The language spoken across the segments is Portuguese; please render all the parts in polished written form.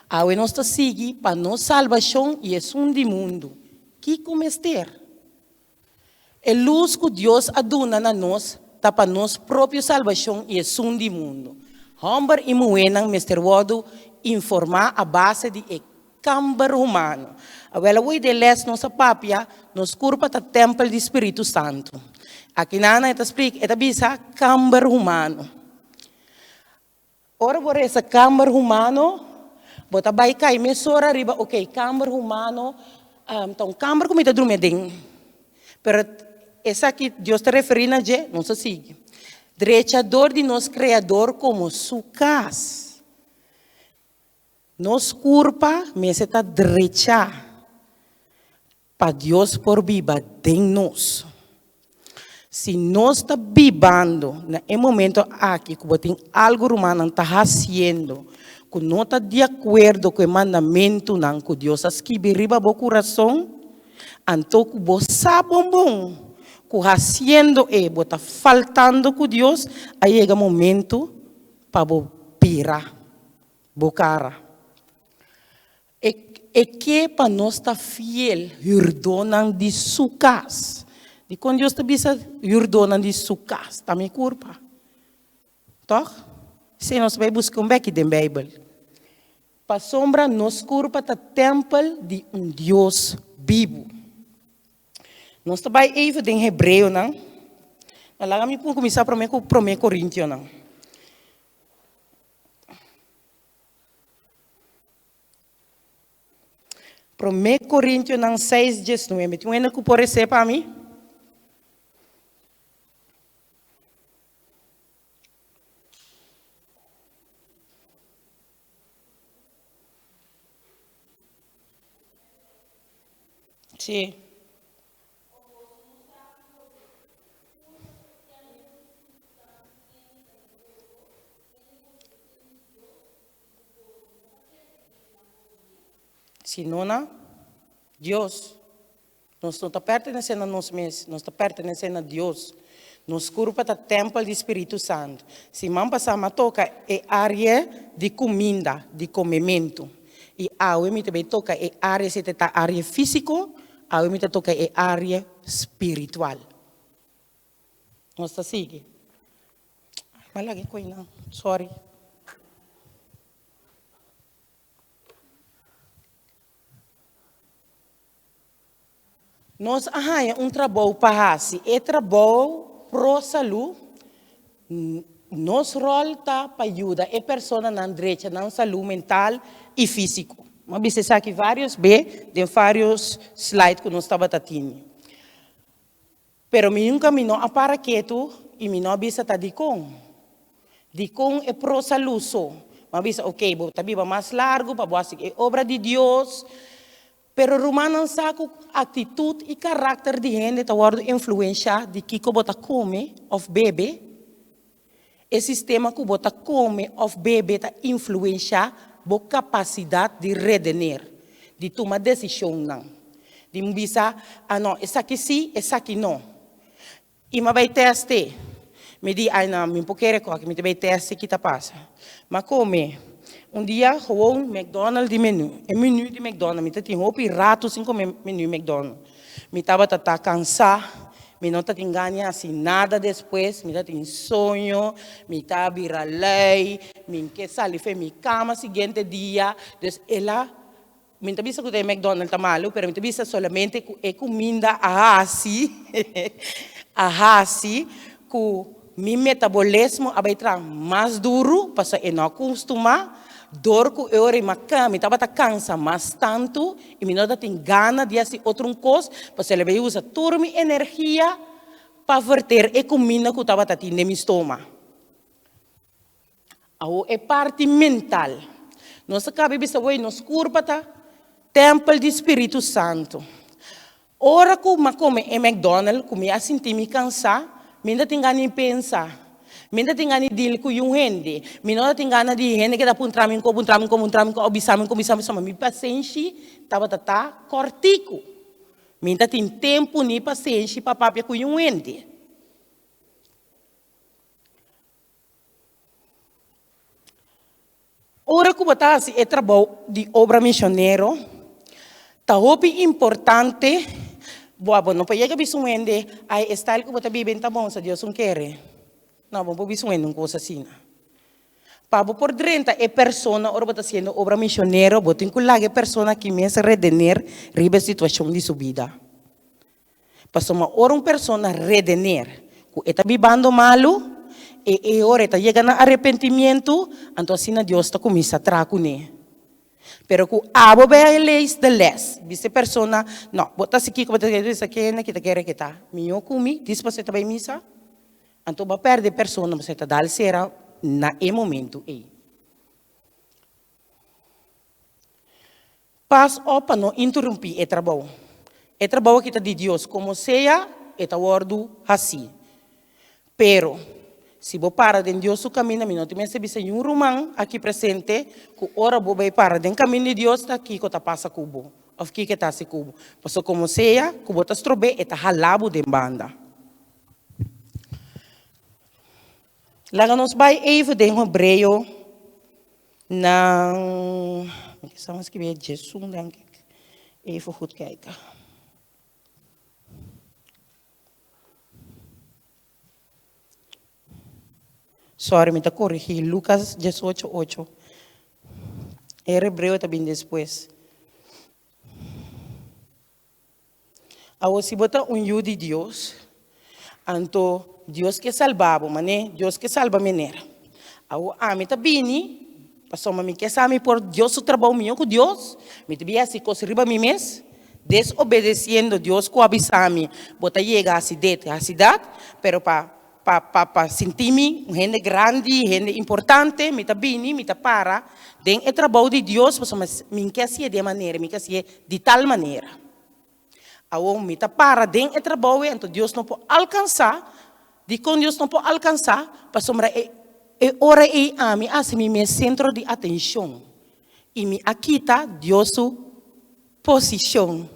Awe nós está seguir para nossa salvação e é um de mundo. Que comester? A luz que Deus aduna na nós, está para nossa própria salvação e é um de mundo. Homem e mulher, Mr. Wado, informar a base de câmara humano. Agora, o de les nossa papia, nos curpa o templo do Espírito Santo. Aqui na Ana, explica, é bisa câmara humano. Ora, por essa câmara humano, bota vai cair, mesora riba, ok, câmara humano, então, câmara como está dormindo, pero essa aqui, Deus está referindo a je, não se sigue. Derechador de nosso Criador como sua casa. Nos curpa, mas está derecha para Deus por viva de nós. Se nós está vivendo, no momento aqui, que tem algo humano está fazendo, que não está de acordo com o mandamento que Deus escreve riba o coração, então que você sabe bom, que fazendo está faltando com Deus, aí chega o momento para você pirar, a cara. E que para nós estar fiel, perdonan de sua casa. E quando Deus está dizendo, perdonan de sua casa, está me culpa. Toch? Se nós vamos buscar beco da Bíblia. Para sombra, nos culpa está templo de Deus vivo. Nós também even em Hebreu, não? Lá me começar para 1 Coríntios, não? Para 1 Coríntios 6:19. Tu ainda que pode ser para mim? Sim. Se não, Deus. Nós não estamos pertencendo a nós mesmos, nós estamos pertencendo a Deus. Nos curva o templo do Espírito Santo. Se não passar a toca é área de comida, de comimento. E a me também toca é área, se está área físico, a me toca é área espiritual. Nós está seguindo. Mas lá que coisa, sorry. Nós arranjamos trabalho para fazer. É trabalho pro saúde. Nosso rol está para ajudar a pessoa na direita, na saúde mental e físico. Mas você sabe que vários de vários slides que nós estava tendo. Pero nunca me não para quieto e me não bisa tá de com. De com é pro saúde só. Mas bisa ok, tá viva mais largo para você é obra de Deus. Pero Romano sabe atitude e caráter de gente está guardo influência de que bota come of bebê. O sistema que bota come of bebê está influência a capacidade de redener, de tomar decisão não. De me dizer, não, essa aqui sim, essa aqui não. E me vai testar. Me diz, não, me quero que me vai testar que está passa. Mas come. Dia, gewoon McDonald's de menu. É menu de McDonald's. Me tinha roupa e rato sem comer menu McDonald's. Me estava cansado. Me não tinha ganho assim nada depois. Me tinha sonho. Me estava virar lei. Me que sair para minha cama seguinte dia. Então, ela... Me estava dizendo que o McDonald's está malo, mas me estava dizendo solamente que é comida a assim. A assim. Que meu metabolismo vai estar mais duro. Para eu não acostumar. Dor que eu era macam, estava cansa mas tanto e me não tem gana de fazer outro coisa, porque ele vai usar toda a minha energia para verter a comida que estava tendo no meu estômago. É parte mental. Nós acabamos de ver nos curva templo do Espírito Santo. Ora que eu come em McDonald's, que me senti me cansar, me não tem gana de pensar. Minda tinggal ni deal ko yung hindi. Minda tinggal na di hindi kita puntramin ko, obisamin ko sama mi paciência, tava cortico. Minda tem tempo ni paciência papapia ko yung hindi. Ora que botasse é trabalho de obra missionário, tá hopi importante, boa, não pode chegar bisuende, aí style que bota bem tá bom, se Deus não quer. Não, vamos bisuende uma coisa assim. Para por dentro é persona, ora bota sendo obra missionária, bota incluir a persona que me hace redener riba a situação de sua vida. Para uma ora persona redener, que está vivendo malo, e ora está chegando a arrependimento, então assim Deus está começando a trazer com ele. Pero que abo be leis de les, viste persona, não, bota aqui que bota isso aqui, né, que tá quer que tá. Minho comi, diz você tá bem missa. Então vai perder persona, você tá dal será na momento aí. Pas opa não interromper é trabalho. É trabalho que tá de Deus, como seja, é tá ordo assim. Pero se você para de Deus o caminho, não tem mais se um romano aqui presente, que ora você para de caminho de Deus, está aqui que está passa cubo, ou aqui que está se cubo. Mas como seja, que você está trobe, está halabo de banda. Lá nos vai even de Hebreu, na, que estamos escrevendo Jesus, denk ik. Even goed kijken. Sorry, me está corrigir. Lucas 18:8. Era Hebreu também depois. Agora, se botar judo de Deus, então, Deus que salvava, mané, Deus que salva menera. Agora, a mim também, passou a mim que sabe por Deus o trabalho meu com Deus, me também assim, coisa riba mim mesmo, desobedecendo Deus com avisar-me, botar chegar à cidade, pero para sentir-me gente grande, gente importante, me também, me para, den o trabalho de Deus, mas me quer ser de maneira, me quer ser de tal maneira. Agora, me para den o trabalho, então Deus não pode alcançar, de quando Deus não pode alcançar, para sombra ora e a mim, assim, meu centro de atenção, e me aquita Deus posição.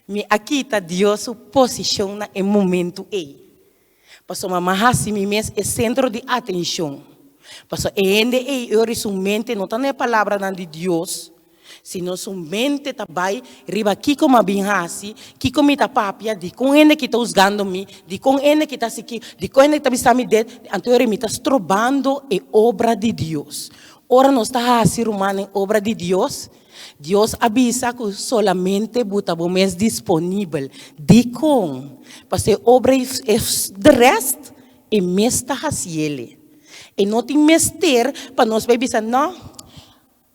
Me aquita Deus posição no momento aí. Pastor, mas assim mesmo é centro de atenção. Pastor, ainda eu mente não está na palavra de Deus, sino somente também riba aqui como a binhasi, que como está papia, de com ele que está usando me, de com ele que está aqui, de com ele que está me dando, então ele me está trobando a obra de Deus. Ora não está a ser humano em obra de Deus. Deus avisa que solamente botamos mais disponível de com, porque a obra é de resto e mais está fazendo. E não tem mais ter para nós avisar, não,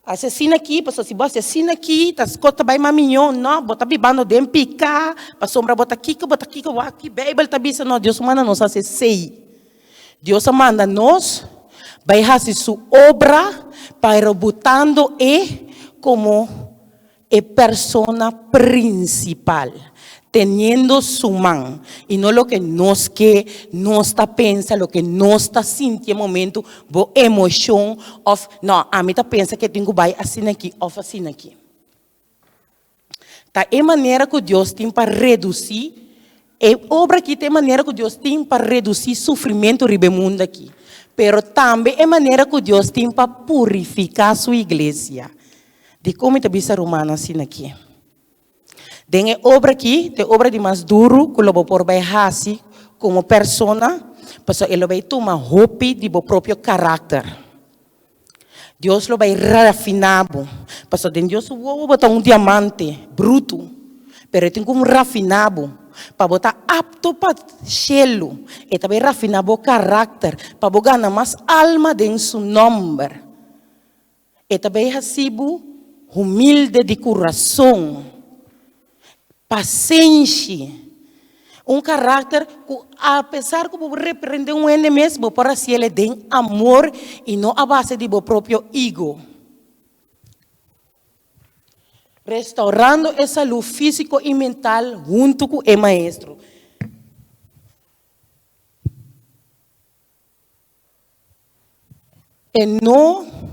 assassina aqui, porque se você assassina aqui, tá escota bem maminho, não, bota bibando de picar, para sombra bota aqui, aqui, Bíblia está dizendo, não, Deus manda nós fazer sei. Deus manda nós, vai fazer sua obra, para botando como a persona principal, teniendo su mano, y no lo que nos está pensando, lo que nos está sintiendo momento, bo emoción, of, no, a mí está pensa que tengo que ir assim aqui, ou assim aqui. Tá, é maneira que Deus tem para reduzir, é obra que tem maneira que Deus tem para reduzir sofrimento no mundo aqui, pero também é maneira que Deus tem para purificar sua igreja. De como está bisa romana assim aqui. Tem obra aqui, tem obra de mais duro, que lobo por baixar como persona, porque ele vai tomar roupa de seu próprio caráter. Deus lo vai rafinar, porque Deus vai botar diamante bruto, pero tem como rafinar, para botar apto para chelo, e também rafinar o caráter, para ganhar mais alma dentro seu nome. E também recibo humilde de coração, paciente, caráter que, apesar que você repreende mesmo, para si ele tem amor e não a base de seu próprio ego. Restaurando a saúde física e mental junto com o maestro. E não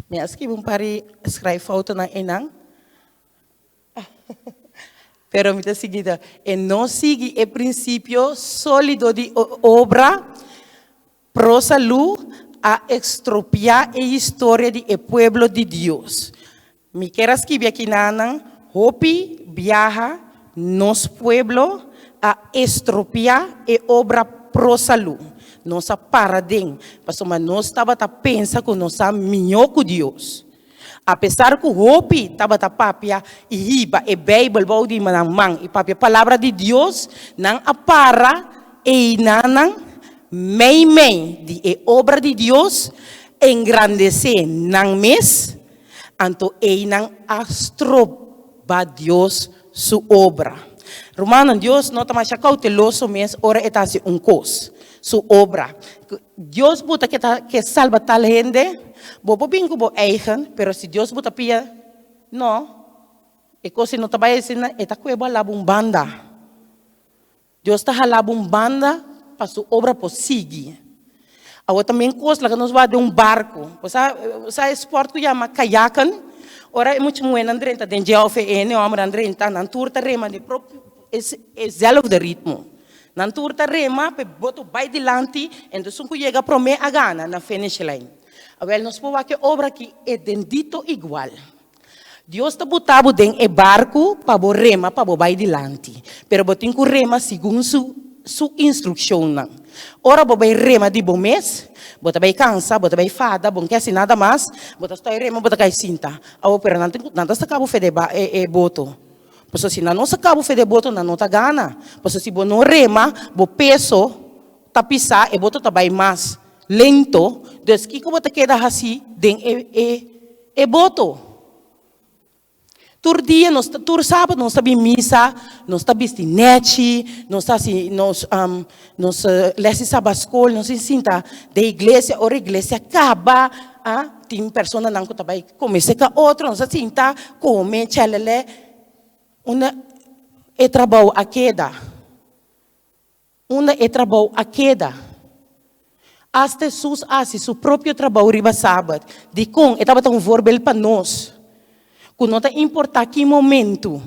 me acho que vou parar escrever foto na enang. Pero me seguida, e não sigue o princípio sólido de obra pro salud a estropiar a história do pueblo de Deus. Me quero escrever aqui na hopi viaja nos pueblo a estropiar a obra pro salud. Nossa paradigma, mas nós estava a pensar que nós somos melhor que Deus. Apesar que o hopi estava a papia e riba e Bíblia vai de manang e papia palavra de Deus não apara e não mei de obra de Deus engrandecer não mes anto e não astroba Deus sua obra. Romano Deus não está mais cauteloso mesmo ora está se coisa sua obra. Deus buta que salva tal gente, bobo bingo bo eigen, pero se Deus buta pia, não. E coisa não trabalha assim, está cueba labumbanda. Deus está labumbanda para sua obra prosseguir. Agora também coisa lá que nós vamos de barco. Você esporte que chama kayakan. Ora é muito bueno andrenta den GFN, o amor andrenta, na turta rema de próprio é zelf de ritmo. Na turta rema, pe boto vai dilante, então só que chega para mim a gana na finish line. Agora nós podemos que obra que é dito igual. Deus está botando dentro do barco para o rema para o vai dilante, pero botin com rema segundo sua instrução. Ora o vai rema de bom mês, bota vai cansa, bota vai fada, bom que assim nada mais, bota está rema, bota cai cinta. Agora pero nada está cabo fede boto. Porque se não se acaba de boto, não está gana. Porque se não rema, o peso está pisar e boto também mais lento. Então, que como te queda assim, e boto. Tur dia, tur sábado, nós estamos em missa, nós estamos bistinete, nós estamos lesse sabascol, nós ensinamos da igreja, ora a igreja acaba, tem pessoas que também começam com outra, nós ensinamos, come, tchelele. Uma é trabalho a queda. Uma é trabalho a queda. As Jesus fazem seu próprio trabalho riba sábado. De com, estava tão vorbel para nós. Que não importa que momento.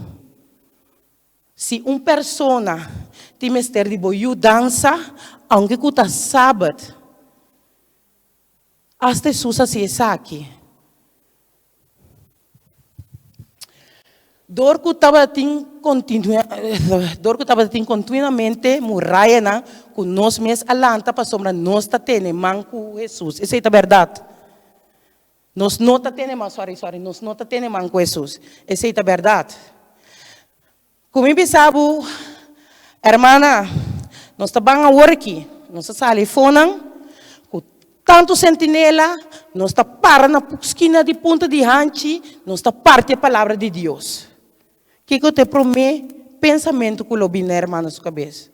Se uma pessoa tem mestre de boa dança, aunque que está sábado, as Jesus fazem isso aqui. Dor que estava continuamente murraia na com nós mesmos alanta para sombra nós está tendo manco Jesus. Isso é a verdade. Nós não está tendo nós não está tendo manco Jesus. Isso é a verdade. Como eu pensava, irmã, nós está bem a work, nós está telefone, com tanto sentinela, nós está para na esquina de ponta de hanchi, nós está parte da palavra de Deus. Que eu te prometo, pensamento que eu vi na irmã na sua cabeça.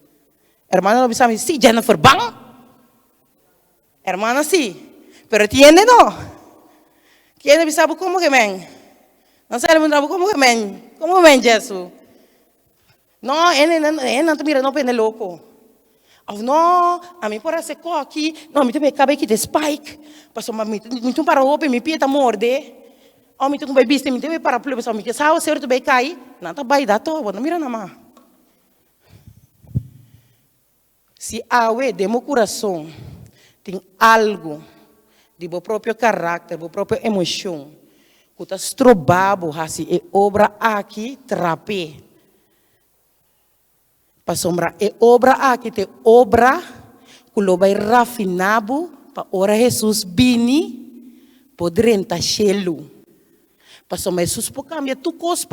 Irmã não sabe se Jennifer bang? Irmã sim, pero tiene não. Quem não sabe como que vem? Não sabe como que vem? Como vem Jesus? Não, ele não mira não pende louco. Não, a mim parece que aqui, não, me tem cabelo aqui de spike, passou me tem para roupa, me pia tá morde. Oh, me tem um bebê, me tem para plebe, só me que sabe certo bem cai, não tá bem dá todo, não mira na mão. Se a de meu coração tem algo de meu próprio caráter, meu próprio emoção, que está estrobado, assim, é obra aqui, trape. Para sombra, é obra aqui, é obra que lo vai rafinado, para ora Jesus bini, poder entrar chelo. Pastor, mas Jesus pode cambiar tu coisa,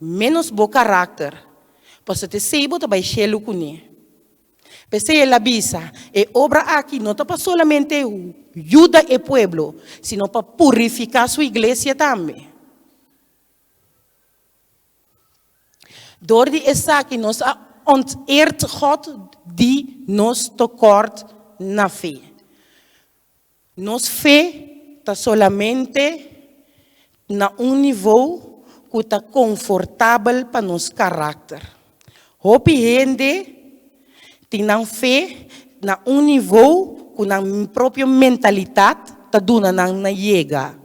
menos bom caráter. Pastor, te sei, você vai chelo com ele. Pensei ela bisa, e obra aqui não para solamente ajudar o povo, sino para purificar sua igreja também. Door die essa aqui nós onteert God die nos tekort na fé. Nos fé está solamente na nível que está confortável para nosso caráter. Hope gente tem na fé na nível que na própria mentalidade está dando na chega.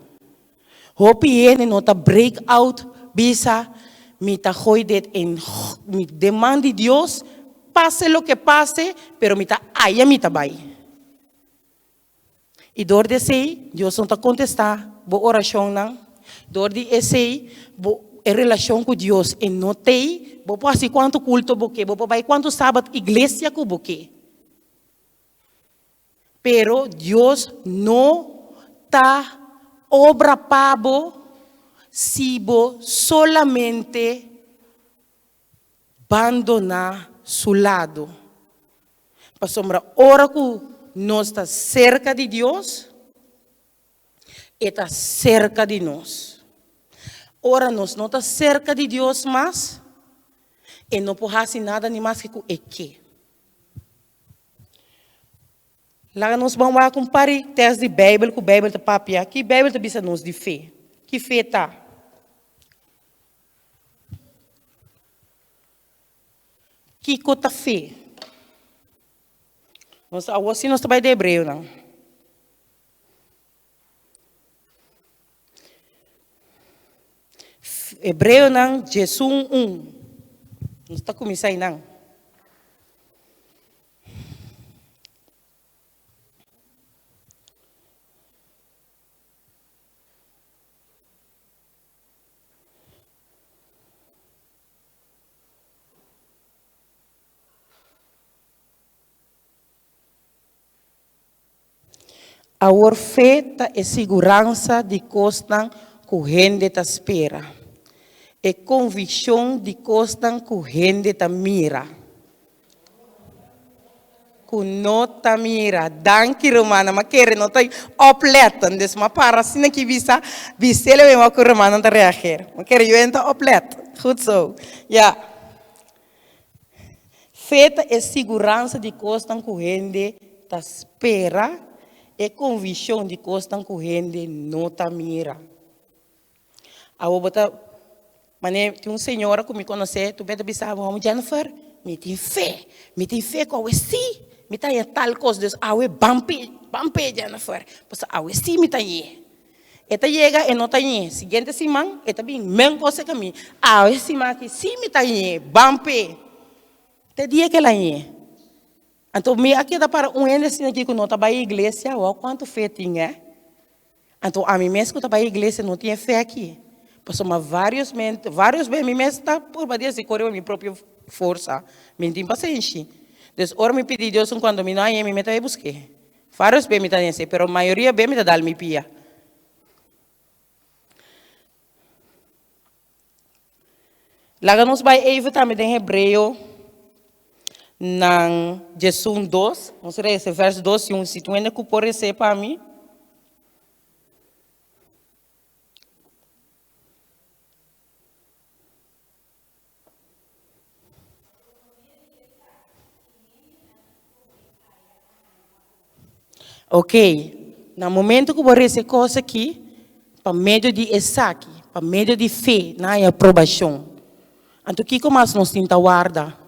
Hope gente não está break out bisa me ta gooi dit in, me demand de Dios, pase lo que pase, pero me ta aya me ta bai. E door de sei, Deus não ta contestar, bo oração não. Door de sei, bo em relação com Deus, e não tem, bo pode quanto culto boque, bo vai quanto sábado igreja com boque. Pero Deus não ta obra pabo si bo solamente abandonar su lado. Para ora que nós está cerca de Deus, está cerca de nós. Ora nós não está cerca de Deus mais, e não pode fazer nada nem mais que o que. Lá nós vamos comparar texto de Bíblia com a Bíblia de papia. Que Bíblia está nos de fé? Que fé está? Que cota fé? Nós assim nós trabalhamos de hebreu, não? Hebreu não, Jesus 1. Nós está começando não. A orfeta é segurança de costa corrente da espera. É convicção de costa corrente da mira. Kunota mira, danke Romana, mas quer não tá opletten, dus maar para assim que visa, visele bem o que Romana não reagir. Mas quer eu enta oplet, goed zo, ja. Feta é segurança de costa corrente da espera. É convicção de costa corrente nota mira. A outra, mas tem uma senhora que me conhece, tu bem pensava, vamos Jennifer, me tem fé com o sim, me tem tal coisa, dus awe bampe Jennifer, pois awe sim me tem. Eta chega e não tem, seguinte semana, eta bem, mesmo coisa que mim, awe sim aqui, sim me tem, bampe, te dia que ela é. Então, me aqui dá para um ano assim aqui que não está para a igreja, ó, quanto fé tinha. Então, a mim mesmo que está para a igreja não tinha fé aqui. Passou vários bem, mim mesmo está por bater se correu a minha própria força, me tem paciência. Então, ora me pedi Deus quando me não é, me meta a buscar. Vários bem me tá nesse, pero a maioria bem me dá dar me pia. Lá nos vai even também em hebreu. Nang Jesus 2, vamos ler esse verso 2 e 1, se tu ainda que pode receber para mim. Ok, no momento que eu vou receber coisa aqui, para meio de Isaac, para meio de fé, na aprovação. Então, o que mais nós temos que guardar?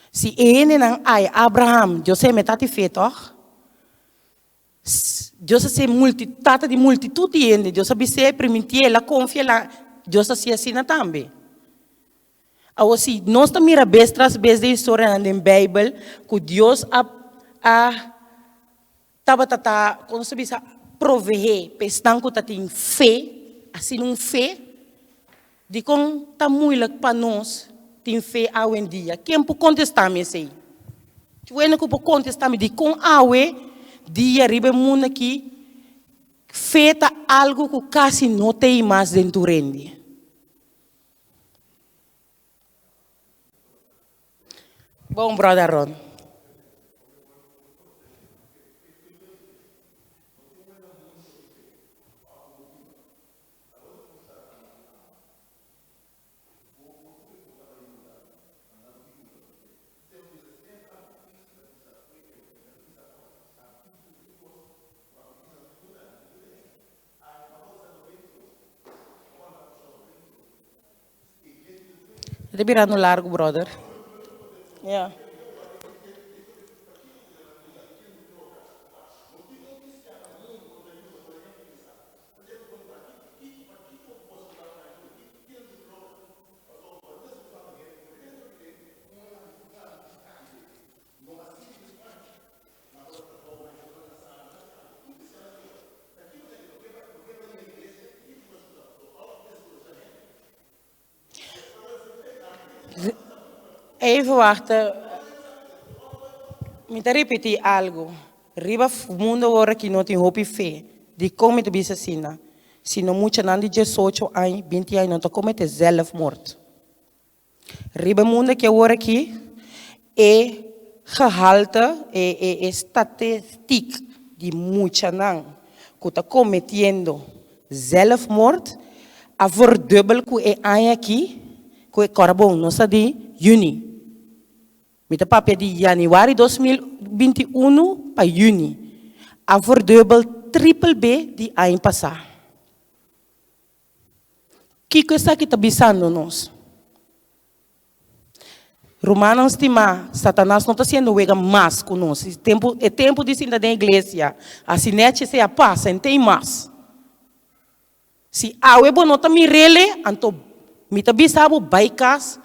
Se ele não é Abraham, Deus é metade fé, toch? Deus é multidão de multitude, Deus sabe se permitir ela confiar lá, Deus assim assim também. Agora, se nós também miramos tras vezes da história na Bíblia, que Deus como se diz, prover, pestan que tem fé, assim fé, de como tá muito para nós. Tem fé hoje em dia. Quem pode contestar-me isso? Tu ainda pode contestar-me de com hoje dia riba mundo aqui feita algo que quase não tem mais dentro rende. Bom, brother Ron. Está virando largo, brother. Yeah. Even wachten. Me repetir algo. Riba mundo agora que não tem hope e fé. De como te bisa sina. Se não muito não de 18 anos, 20 anos, não te comete zelfmoord. Riba mundo que agora aqui é gehalte, é statistiek de muita não. Que está cometendo zelfmoord, a verdubbel que é ano aqui, que é carbon, não sabe de juni. Met de papel de januari 2021 para juni. A verdubbel triple B de ano passado. Que coisa que está bisando nós? Romanos estima, Satanás não está sendo wega mais conosco. É tempo de ir da igreja. Assim, nete se a passa, não tem mais. Se a webo não está me rele, então, me está bisando, vai casa,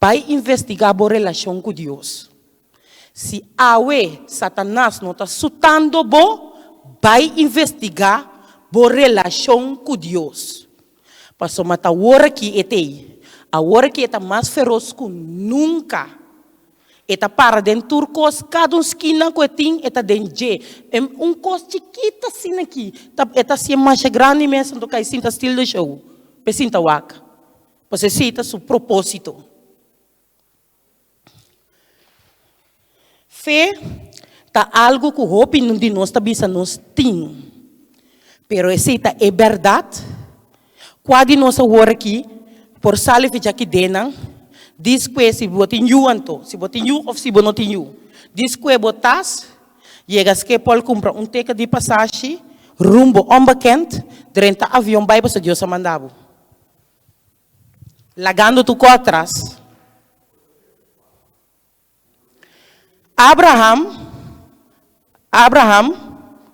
vai investigar a relação com Deus. Se a Satanás não está sutando, vai investigar a relação com Deus. Passou matar a hora que é a hora que está mais feroz que nunca. Está para dentro dos cada esquina que tem, está dentro. Coisa chiquita assim aqui. Está assim mais grande mesmo do que a cinta estilo de show. Pecinta waka. Você cita seu propósito. Fé está algo que o opinião de nós está nos tem. Pero essa é verdade. Quando nós agora aqui, por salir de aqui dentro, diz que se você tem se você tem ou se você não tem, diz que botas, chegas que pode comprar ticket de passagem, rumbo onbekend, durante o avião vai para Deus mandava. Lagando tu atrás. Abraham,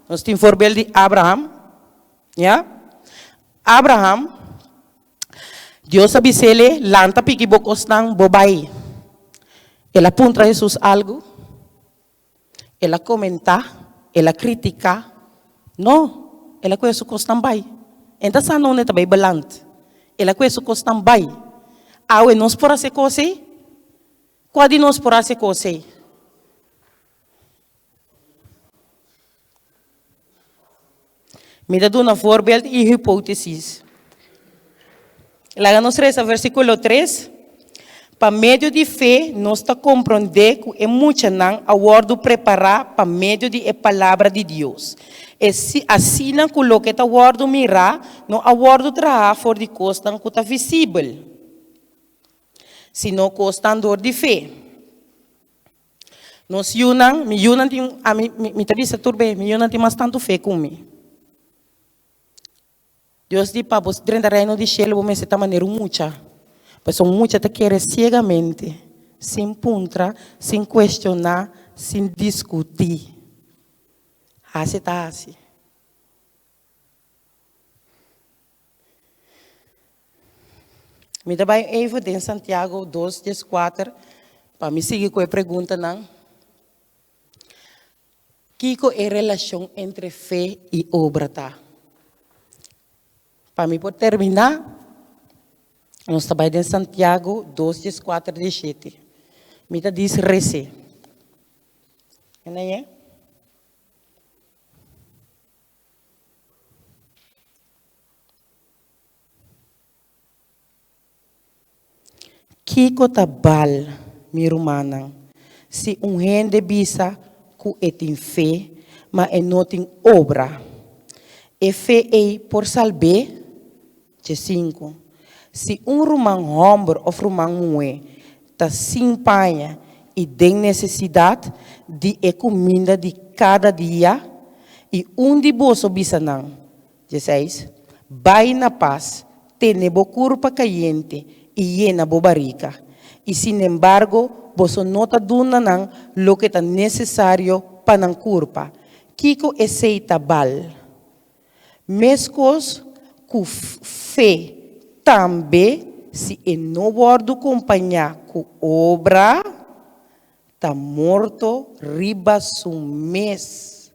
nós temos voorbeeld de Abraham, ja? Abraham, Deus abisele, lanta piki bocos nang bobai. Ela apunta a Jesus algo, ela comenta, ela critica, não, ela conhece o costam bai. Então, sa não é também balante. Ela conhece o costam bai. Awe nós por essa coisa, quando nós por essa coisa. Me dá um voorbeeld e hipótesis. Lá nos resta versículo 3. Para meio de fé, nós está compreender que é muito não a word preparar para meio de a palavra de Deus. Assim não coloque a word mirar, não a word trabalhar for de costa que está visível. Se não costa dor de fé. Nós yunan, me tabisa turbe, me yunan tem mais tanto fé comigo. Deus diz para você, dentro do reino de Shelo, você está maneiro muita. Mas muita te quer cegamente, sem puntra, sem questionar, sem discutir. Assim está assim. Me dá bem Evo de Santiago 2:4, para me seguir com a pergunta, não? Que é a relação entre fé e obra, tá? Para mim, por terminar, nós trabalhamos em Santiago 2:4-7. Me diz rece. Não é? Kiko tabal, minha irmã, se rende bisa que tem fé, mas não tem obra. E fé é por salvar. 5. Se romano homem ou romano mulher está sem panha e tem necessidade de comida de cada dia e de bolso bisanang. 16. Vai na paz, tem bo curpa caliente e llena bo barrica. E sin embargo, você não está dando lo que está necessário para não curpa. Kiko aceita bal. Mescos com fé também, se não guardo acompanhar com obra, está morto riba um mês.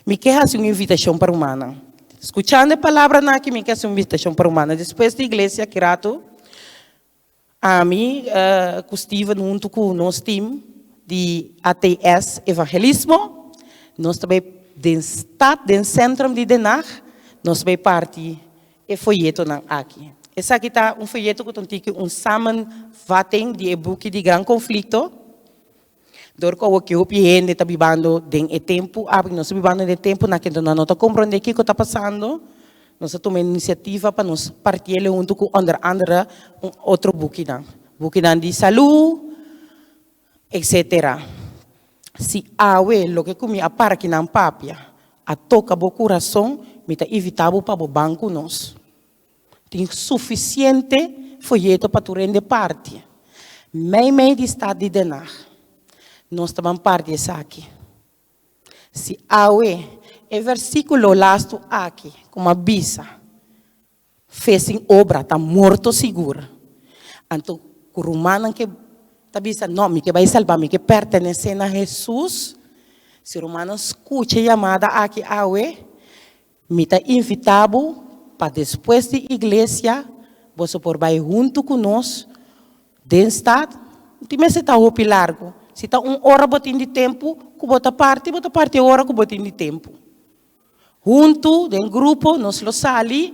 Me quer fazer uma invitação para humana. Escutando a palavra aqui, me quer fazer uma invitação para humana. Depois da igreja, Kirato, A mim, que estive junto com o nosso time de ATS Evangelismo, nós também do centro de Den Haag, nós também parte e folheto aqui. Esse aqui está folheto que tem samenvatting de boek de grande conflito. Door ko que o piende está vivendo den tempo, nós vivendo de tempo na que não está compreendendo o que está passando. Nós tomamos iniciativa para nos partilhar junto com andere outro boek de saúde, etc. Se awe lo que comi a parque na papia, a toca bo coração, me está evitado para o banco nós. Tem suficiente folheto para tu render parte. Meio de estado de Den Haag. Nós estamos parte dessa aqui. Se awe é versículo lasto aqui, como avisa, fez em obra, está morto seguro. Então, o romano que está dizendo, não, me que vai salvar, me que pertence a Jesus. Se o romano escuta a chamada aqui, awe, me está invitado para depois da igreja, você por vai junto conosco, dentro do estado, não tem mais se está roupa largo. Se está hora botin de tempo, que bota parte hora que botin de tempo. Junto, em grupo, nós lo sali,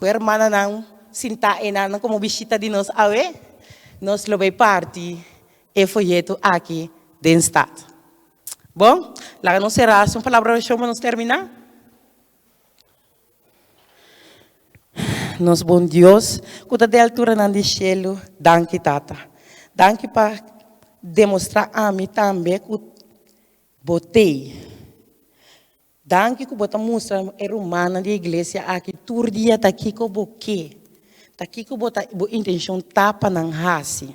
o hermana não sinta enana como visita de nós awe, nós lo vai parte e folheto aqui dentro do estado. Bom, lá não será uma palavra de para nós terminar. Nos bom Deus, que da altura na de cielo, danke tata. Danke para demonstrar a mim também que botei. Danke que bota mostra é romana de igreja aqui tur dia tá aqui com boque. Tá aqui com bota intenção tapa nang hasi.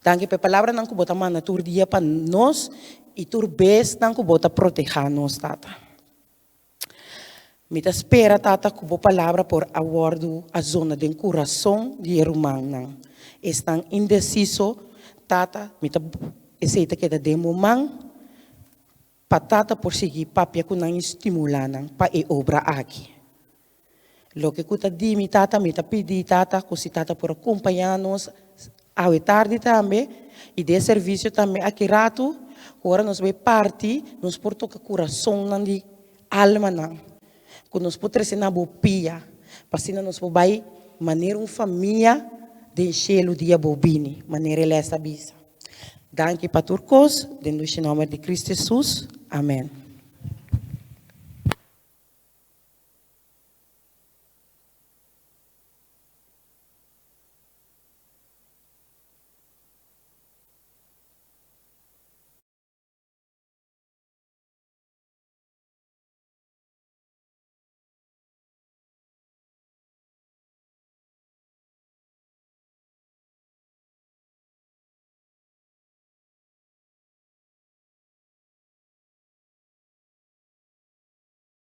Danke pela palavra nang que bota mana tur dia para nós e tur bes nang que bota proteger nós tata. Me espera tata que boa palavra por aguardo a zona de coração de romana. Estão indeciso tata me aceita que da demo man patata por seguir papia que não estimulam para a obra aqui. Lo que cuta di mi tata me pedi tata que se tata por acompanhar-nos ao tarde também e de serviço também aqui rato agora nós vai parte nos por tocar coração não de alma não que nos por trazer na bopia para assim nós vai maneira família de cielo dia bobini maneira ela essa bisa. Danke para turcos, dentro do nome de Cristo Jesus. Amém.